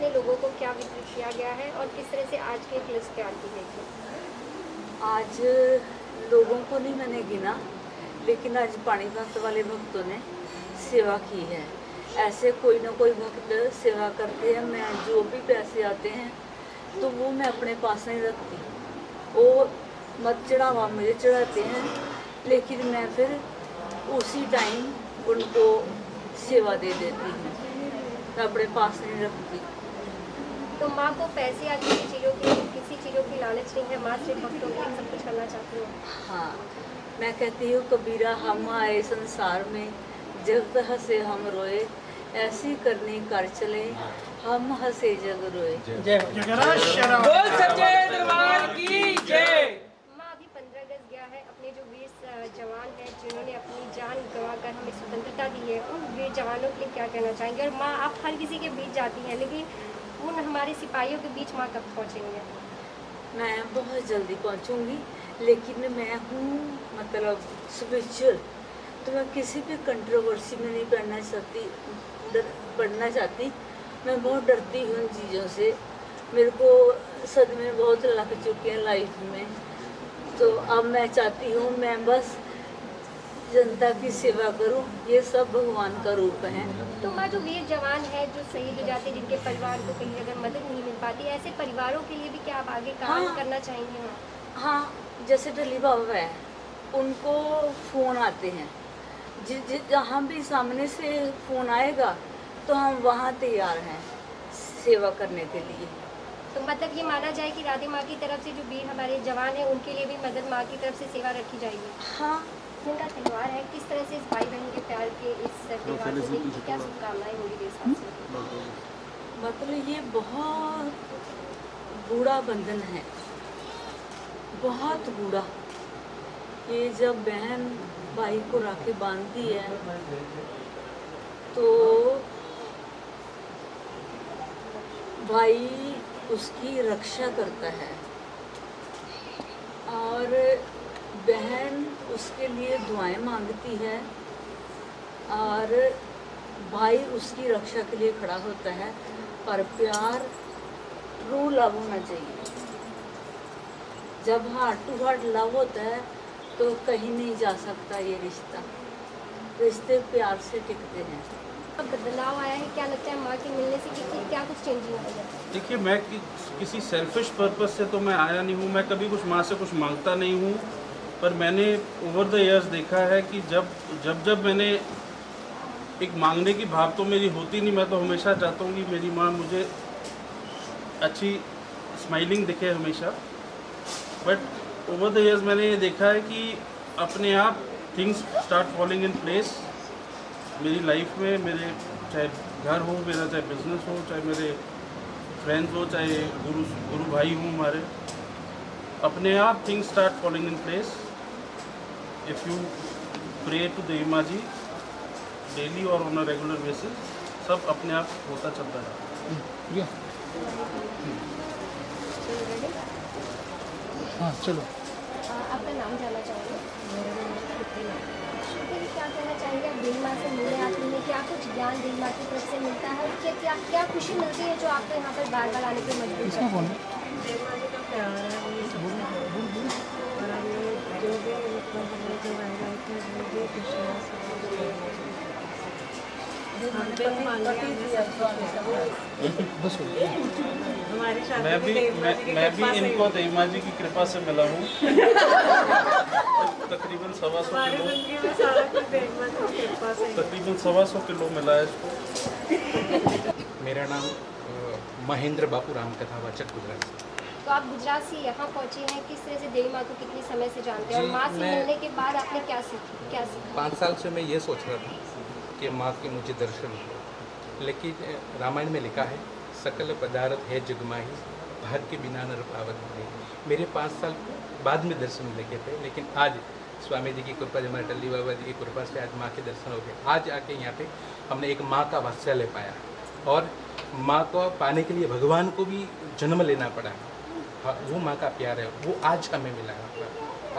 कितने लोगों को क्या वितरित किया गया है और किस तरह से आज की एक लिस्ट तैयार की गई थी? आज लोगों को नहीं मैंने गिना, लेकिन आज पानीपत वाले भक्तों ने सेवा की है। ऐसे कोई ना कोई भक्त सेवा करते हैं। मैं जो भी पैसे आते हैं तो वो मैं अपने पास नहीं रखती, वो मत चढ़ावा मुझे चढ़ाते हैं, लेकिन मैं फिर उसी टाइम उनको सेवा दे देती हूँ, मैं अपने पास नहीं रखती। तो माँ को पैसे या किसी चीज़ों की लालच नहीं है, माँ सिर्फ भक्तों के लिए सब कुछ करना चाहती है। हाँ, मैं कहती हूँ कबीरा हम आए संसार में, जगत हंसे हम रोए, ऐसी करनी कर चले हम हंसे जग रोए। बोल सच्चे दरबार की जय। माँ अभी 15 अगस्त गया है, अपने जो वीर जवान हैं जिन्होंने अपनी जान गंवाकर हमें स्वतंत्रता दी है, उन वीर जवानों के लिए क्या कहना चाहेंगे? और माँ आप हर किसी के बीच जाती हैं, लेकिन उन हमारे सिपाहियों के बीच माँ कब पहुँचेंगे? मैं बहुत जल्दी पहुंचूंगी, लेकिन मैं हूँ मतलब स्पिरिचुअल, तो मैं किसी भी कंट्रोवर्सी में नहीं पढ़ना चाहती। मैं बहुत डरती हूँ इन चीज़ों से, मेरे को सदमे बहुत लग चुके हैं लाइफ में, तो अब मैं चाहती हूँ मैं बस जनता की सेवा करूं, ये सब भगवान का रूप है। तो माँ जो वीर जवान है जो शहीद हो जाते हैं, जिनके परिवार को कहीं अगर मदद नहीं मिल पाती, ऐसे परिवारों के लिए भी क्या आप आगे काम करना चाहेंगे? हाँ, जैसे डली बाबा है, उनको फ़ोन आते हैं, जहाँ भी सामने से फ़ोन आएगा तो हम वहाँ तैयार हैं सेवा करने के लिए। तो मतलब ये माना जाए कि राधे माँ की तरफ से जो वीर हमारे जवान हैं उनके लिए भी मदद माँ की तरफ से सेवा रखी जाएगी? हाँ, जिनका त्यौहार है, किस तरह से इस भाई बहन के प्यार के इस त्यौहार को लेकर क्या शुभकामनाएं होंगी देशवासियों को? मतलब ये बहुत बूढ़ा बंधन है, बहुत बूढ़ा। ये जब बहन भाई को राखी बांधती है तो भाई उसकी रक्षा करता है और बहन उसके लिए दुआएं मांगती है और भाई उसकी रक्षा के लिए खड़ा होता है। और प्यार ट्रू लव होना चाहिए। जब हार्ट टू हार्ट लव होता है तो कहीं नहीं जा सकता ये रिश्ता, रिश्ते प्यार से टिकते हैं। अब बदलाव आया है, क्या लगता है माँ के मिलने से क्या कुछ चेंजिंग आई है? देखिए, मैं किसी सेल्फिश पर्पस से तो मैं आया नहीं हूँ, मैं कभी कुछ माँ से कुछ मांगता नहीं हूँ, पर मैंने ओवर द इयर्स देखा है कि जब मैंने एक मांगने की भाव तो मेरी होती नहीं, मैं तो हमेशा चाहता हूँ कि मेरी माँ मुझे अच्छी स्माइलिंग दिखे हमेशा, बट ओवर द इयर्स मैंने ये देखा है कि अपने आप things start falling in place मेरी लाइफ में। मेरे चाहे घर हो, मेरा चाहे बिजनेस हो, चाहे मेरे फ्रेंड्स हो, चाहे गुरु भाई हों हमारे, अपने आप things start falling in place if you pray to the image daily और ऑन अ रेगुलर बेसिस, सब अपने आप होता चलता है। हाँ चलो। आपका नाम जानना चाहूँगी? क्या कहना चाहेंगे? आप देवी माँ से मिलने आती हैं, क्या कुछ ज्ञान देवी माँ की तरफ से मिलता है और क्या खुशी मिलती है जो आपको यहाँ पर बार बार आने की मजबूर करती है? देवी माँ जी का प्यार है, वो और हमें जो भी मतलब हमें जो लाइफ में जो भी खुशियाँ हमारी शादी मैं भी इनको देवी जी की कृपा से मिला हूँ। तकरीबन 125 किलो मिला है इसको। मेरा नाम महेंद्र बापू राम कथावाचक गुजरात से। तो आप गुजरात से यहाँ पहुँचे हैं, किस तरह से देवी माँ को कितने समय से जानते हैं और जी, माँ से मैं- मिलने के बाद आपने क्या सीखा? 5 साल से मैं ये सोच रहा था कि माँ के मुझे दर्शन हो, लेकिन रामायण में लिखा है सकल पदार्थ है जगमाही भाग के बिना नर पावत नहीं। मेरे 5 साल बाद में दर्शन लगे थे, लेकिन आज स्वामी जी की कृपा, हमारे टल्ली बाबा जी की कृपा से आज माँ के दर्शन हो गए। आज आके यहाँ पे हमने एक माँ का वात्सल्य पाया और माँ को पाने के लिए भगवान को भी जन्म लेना पड़ा। हाँ, वो माँ का प्यार है, वो आज हमें मिला है।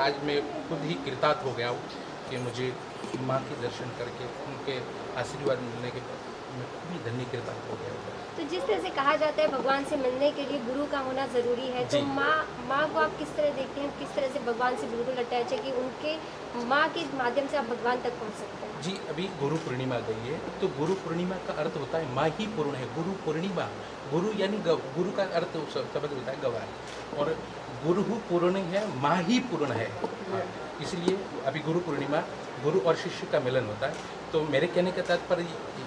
आज मैं खुद ही कृतार्थ हो गया हूँ कि मुझे माँ के दर्शन करके उनके आशीर्वाद मिलने के बाद मैं खुद ही धन्य कृतार्थ हो गया हूँ। तो जिस तरह से कहा जाता है भगवान से मिलने के लिए गुरु का होना ज़रूरी है, तो जी। माँ को आप किस तरह देखते हैं, किस तरह से भगवान से बिल्कुल अटैच है कि उनके माँ के माध्यम से आप भगवान तक पहुँच सकते हैं? जी, अभी गुरु पूर्णिमा गई है, तो गुरु पूर्णिमा का अर्थ होता है माँ ही पूर्ण है। गुरु पूर्णिमा, गुरु यानी गुरु का अर्थ शब्द होता है गवाह, और गुरु पूर्ण है, माँ ही पूर्ण है। इसलिए अभी गुरु पूर्णिमा गुरु और शिष्य का मिलन होता है। तो मेरे कहने का तात्पर्य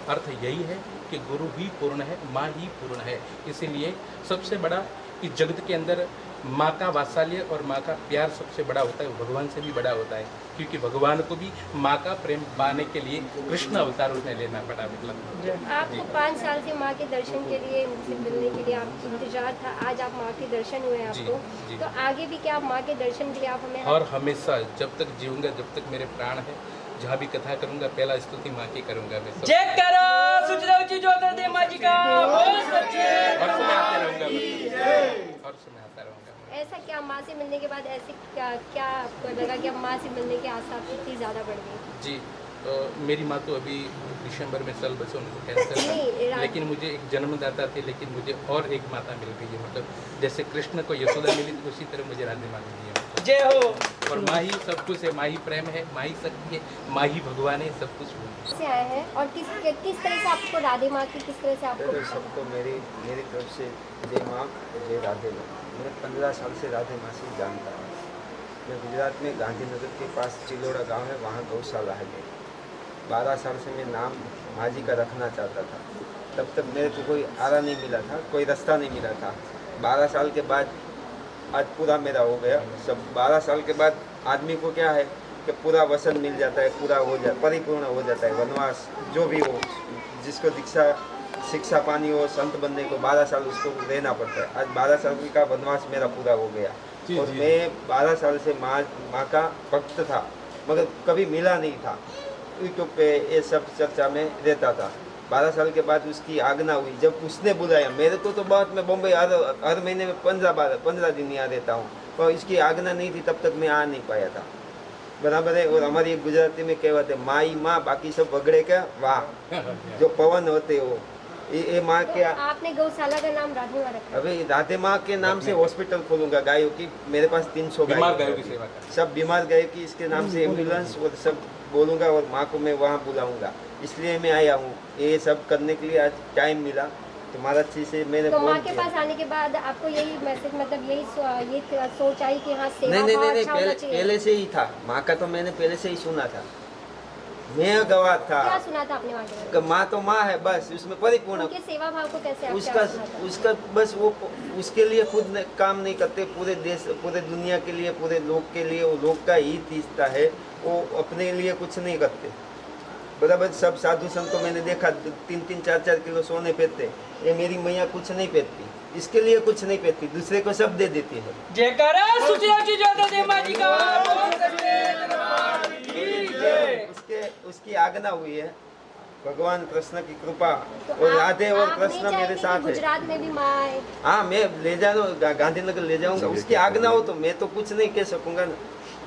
अर्थ यही है कि गुरु ही पूर्ण है, माँ ही पूर्ण है। इसीलिए सबसे बड़ा इस जगत के अंदर माँ का वात्सल्य और माँ का प्यार सबसे बड़ा होता है, भगवान से भी बड़ा होता है, क्योंकि भगवान को भी माँ का प्रेम पाने के लिए कृष्ण अवतार उसने लेना पड़ा। मतलब आपको 5 साल से माँ के दर्शन के लिए, उनसे मिलने के लिए आप इंतजार था, आज आप माँ के दर्शन हुए आपको, जी। तो आगे भी क्या आप माँ के दर्शन के लिए आप हमें और हमेशा जब तक जीऊंगा, जब तक मेरे प्राण है, जहाँ भी कथा करूंगा पहला स्तुति माँ की करूंगा मैं। जय करो सुचराउची ज्योति दे माँ जी का बोल सच्चे और सुनाते रहूंगा मैं, और सुनाता रहूंगा। ऐसा क्या माँ से मिलने के बाद ऐसे क्या आपको लगा कि अब माँ से मिलने की आशा इतनी ज़्यादा बढ़ गई? जी, मेरी माँ तो अभी दिसंबर में साल बच्चों को कैंसर था, लेकिन मुझे एक जन्मदाता थे, लेकिन मुझे और एक माता मिल गई है। मतलब जैसे कृष्ण को यशोदा मिली थी, उसी तरह मुझे राधे माँ मिली है। जय हो। और माँ ही सब कुछ है, माँ ही प्रेम है, माँ ही शक्ति है, माँ ही भगवान है, सब कुछ है। से आए हैं और किस तरह से आपको राधे माँ की किस तरह से आपको तो सबको मेरी तरफ से जय माँ, जय राधे माँ। मैं 15 साल से राधे माँ से जानता हूँ। मैं गुजरात में गांधीनगर के पास चिलोड़ा गांव है, वहाँ गौशाला है। 12 साल से मैं नाम माँ जी का रखना चाहता था, तब तक मेरे को कोई आरा नहीं मिला था, कोई रास्ता नहीं मिला था। 12 साल के बाद आज पूरा मेरा हो गया। सब 12 साल के बाद आदमी को क्या है कि पूरा वसन मिल जाता है, पूरा हो जाता, परिपूर्ण हो जाता है। वनवास जो भी हो, जिसको शिक्षा पानी हो, संत बनने को 12 साल उसको रहना पड़ता है। आज 12 साल का वनवास मेरा पूरा हो गया। और मैं 12 साल से माँ का भक्त था, मगर कभी मिला नहीं था। यूट्यूब पे ये सब चर्चा में रहता था। 12 साल के बाद उसकी आज्ञा हुई, जब उसने बुलाया मेरे को। तो बहुत मैं बम्बई हर महीने में 15 दिन यहाँ रहता हूँ, पर इसकी आज्ञा नहीं थी, तब तक मैं आ नहीं पाया था। बराबर है। और हमारी एक गुजराती में कहावत है, माई माँ बाकी सब बगड़े का वाह। जो पवन होते हो ये माँ तो क्या। आपने गौशाला का नाम राधे माँ रखा है? अभी राधे माँ के नाम से हॉस्पिटल खोलूंगा गायों की। मेरे पास 300 बीमार गाय गायों की सेवा कर। सब बीमार गायों की इसके नाम से एम्बुलेंस और सब बोलूँगा, और माँ को मैं वहाँ बुलाऊंगा। इसलिए मैं आया हूँ, ये सब करने के लिए आज टाइम मिला। तुम्हारा चीज़ से मैंने तो बोल माँ के दिया। पास आने के बाद आपको यही मैसेज, मतलब ये सोच आई कि हाँ सेवा नहीं, भाव अच्छा होना चाहिए? पहले से ही था। माँ का तो मैंने पहले से ही सुना था। मैं गवाह था क्या सुना था आपने माँ के बारे कि माँ तो माँ है, बस उसमें परिपूर्ण। में? उनके सेवा भाव को कैसे आप उसका क्या सुना था? उसका बस वो उसके लिए खुद काम नहीं करते, पूरे देश पूरे दुनिया के लिए, पूरे लोग के लिए। वो लोग का हित इच्छा है, वो अपने लिए कुछ नहीं करते। बराबर सब साधु संत को मैंने देखा 3-3, 4-4 किलो सोने पहनते। ये मेरी मैया कुछ नहीं पहनती, इसके लिए कुछ नहीं पहनती, दूसरे को सब दे देती है। जय करो सुचराउची ज्योति दे माँ जी का बोल सच्चे दरबार की जय। उसकी आज्ञा हुई है, भगवान कृष्ण की कृपा। तो और आप- राधे और आप कृष्ण नहीं मेरे चाहेंगे साथ कि है। गुजरात में भी माँ आए? हाँ, मैं ले जा गांधीनगर ले जाऊंगा। उसकी आज्ञा हो तो मैं तो कुछ नहीं कह सकूंगा ना।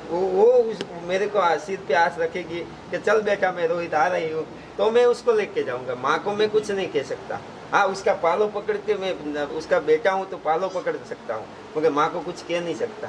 वो मेरे को सिर पे आस रखेगी कि चल बेटा मैं रोहित आ रही हूँ, तो मैं उसको लेके जाऊंगा। माँ को मैं कुछ नहीं कह सकता। हाँ, उसका पालो पकड़ के मैं उसका बेटा हूँ तो पालो पकड़ सकता हूँ, मगर माँ को कुछ कह नहीं सकता।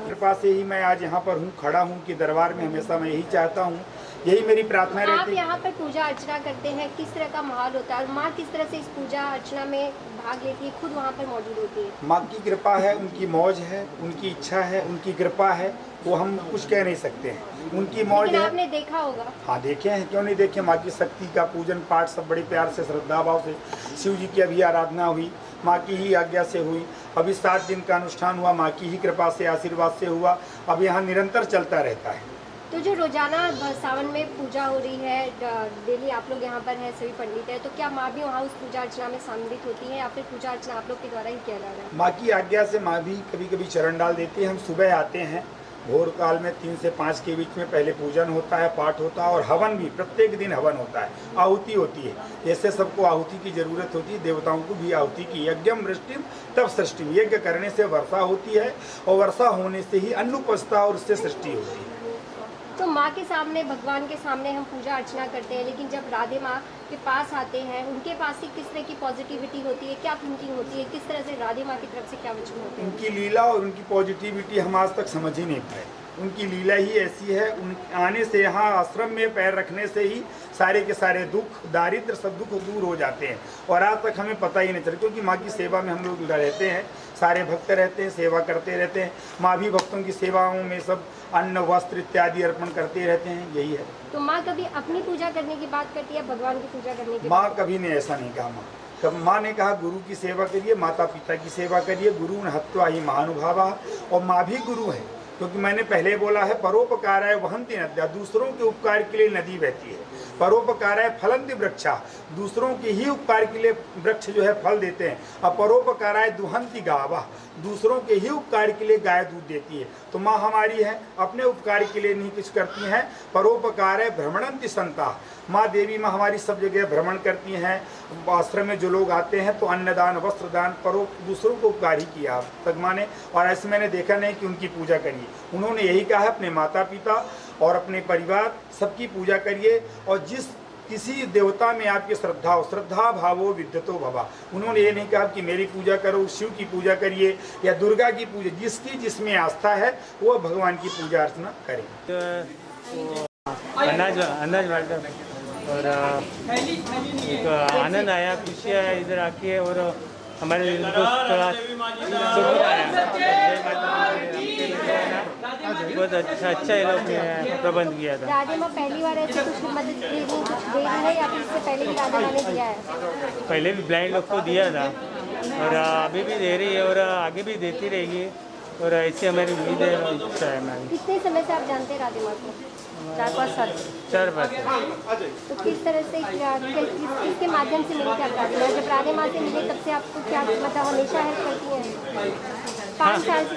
कृपा से ही मैं आज यहाँ पर हूँ, खड़ा हूँ कि दरबार में हमेशा मैं यही चाहता हूँ, यही मेरी प्रार्थना आप रहती है। यहाँ पर पूजा अर्चना करते हैं, किस तरह का माहौल होता है? माँ किस तरह से इस पूजा अर्चना में भाग लेती है, खुद वहाँ पर मौजूद होती है? माँ की कृपा है, उनकी मौज है, उनकी इच्छा है, उनकी कृपा है, वो हम कुछ कह नहीं सकते हैं। उनकी मौज लेकिन है। आपने देखा होगा। हाँ, देखे हैं, क्यों नहीं देखे। माँ की शक्ति का पूजन पाठ सब बड़े प्यार से, श्रद्धा भाव से। शिव जी की अभी आराधना हुई, माँ की ही आज्ञा से हुई। अभी 7 दिन का अनुष्ठान हुआ, माँ की ही कृपा से, आशीर्वाद से हुआ। अब यहाँ निरंतर चलता रहता है। तो जो रोजाना सावन में पूजा हो रही है, डेली आप लोग यहाँ पर हैं, सभी पंडित हैं, तो क्या माँ भी वहाँ उस पूजा अर्चना में सम्मिलित होती है या फिर पूजा अर्चना आप लोग के द्वारा ही किया जा रहा है? माँ की आज्ञा से माँ भी कभी कभी चरण डाल देती है। हम सुबह आते हैं, भोर काल में 3 से 5 के बीच में पहले पूजन होता है, पाठ होता है, और हवन भी प्रत्येक दिन हवन होता है, आहुति होती है। जैसे सबको आहुति की जरूरत होती है, देवताओं को भी आहुति की। यज्ञम वृष्टिम तब सृष्टि। यज्ञ करने से वर्षा होती है, और वर्षा होने से ही अन्न उपजता और उससे सृष्टि होती है। तो माँ के सामने, भगवान के सामने हम पूजा अर्चना करते हैं, लेकिन जब राधे माँ के पास आते हैं, उनके पास से किस तरह की पॉजिटिविटी होती है, क्या थिंकिंग होती है, किस तरह से राधे माँ की तरफ से क्या वचन होते हैं? उनकी लीला और उनकी पॉजिटिविटी हम आज तक समझ ही नहीं पाए। उनकी लीला ही ऐसी है, उन आने से, यहाँ आश्रम में पैर रखने से ही सारे के सारे दुख, दारिद्र, सब दुख दूर हो जाते हैं। और आज तक हमें पता ही नहीं चला, क्योंकि माँ की सेवा में हम लोग रहते हैं, सारे भक्त रहते हैं, सेवा करते रहते हैं। माँ भी भक्तों की सेवाओं में सब अन्न, वस्त्र इत्यादि अर्पण करते रहते हैं, यही है। तो माँ कभी अपनी पूजा करने की बात करती है, भगवान की पूजा करने की? माँ कभी ने ऐसा नहीं कहा। माँ ने कहा गुरु की सेवा करिए, माता पिता की सेवा करिए, गुरु हत्वा ही महानुभावा। और माँ भी गुरु है, क्योंकि मैंने पहले बोला है, परोपकाराय वहन्ति नद्या, दूसरों के उपकार के लिए नदी बहती है। परोपकाराय फलन्ति वृक्षा, दूसरों के ही उपकार के लिए वृक्ष जो है फल देते हैं। और परोपकाराय दुहन्ति गावा, दूसरों के ही उपकार के लिए गाय दूध देती है। तो माँ हमारी है, अपने उपकार के लिए नहीं कुछ करती हैं। परोपकाराय भ्रमणन्ति संता, माँ देवी माँ हमारी सब जगह भ्रमण करती हैं। आश्रम में जो लोग आते हैं तो अन्नदान, वस्त्रदान, दूसरों को उपकार ही किया अब तक माँ ने। और ऐसे मैंने देखा नहीं कि उनकी पूजा करिए। उन्होंने यही कहा है, अपने माता पिता और अपने परिवार सबकी पूजा करिए। और जिस किसी देवता में आपकी श्रद्धा हो, श्रद्धा भावो विद्यतो भवा। उन्होंने ये नहीं कहा कि मेरी पूजा करो, शिव की पूजा करिए या दुर्गा की पूजा, जिसकी जिसमें आस्था है वो भगवान की पूजा अर्चना करें। अनाज बांटा और एक आनंद आया, खुशी आया इधर आके, और हमारे दिल को थोड़ा सुकून आया। बहुत अच्छा ये लोग ने प्रबंध किया था। राधे माँ पहली बार ऐसी कुछ मदद दे रही है या फिर इससे पहले भी राधे माँ ने दिया है? पहले भी ब्लाइंड लोग को दिया था और अभी भी दे रही है और आगे भी देती रहेगी, और ऐसी हमारी उम्मीद है, इच्छा है मैम। कितने समय से आप जानते हैं राधे माँ को? 4-5 साल। 4 तो किस तरह से किसके माध्यम से मिलते आप राधे माँ? जब राधे माँ से मिले तब से आपको क्या मतलब हमेशा हेल्प करती हैं? 5 साल से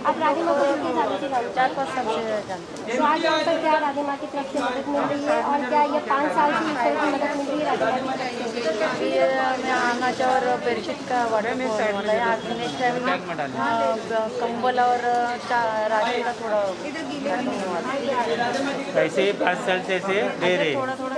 आप राधे माँ को कितने सालों से जानते हैं? 4-5 साल से जानते हैं। तो आज यहाँ पर क्या राधे माँ की तरफ से मदद मिल रही है, और क्या ये 5 साल से इस तरह की मदद मिल रही है राधे माँ की तरफ से? अभी मैं अनाज और बेडशीट का वाटर मंगाया। आज नेक्स्ट टाइम कंबल और राशन का थोड़ा ऐसे ही 5 साल से ऐसे दे रहे हैं। थोड़ा थोड़ा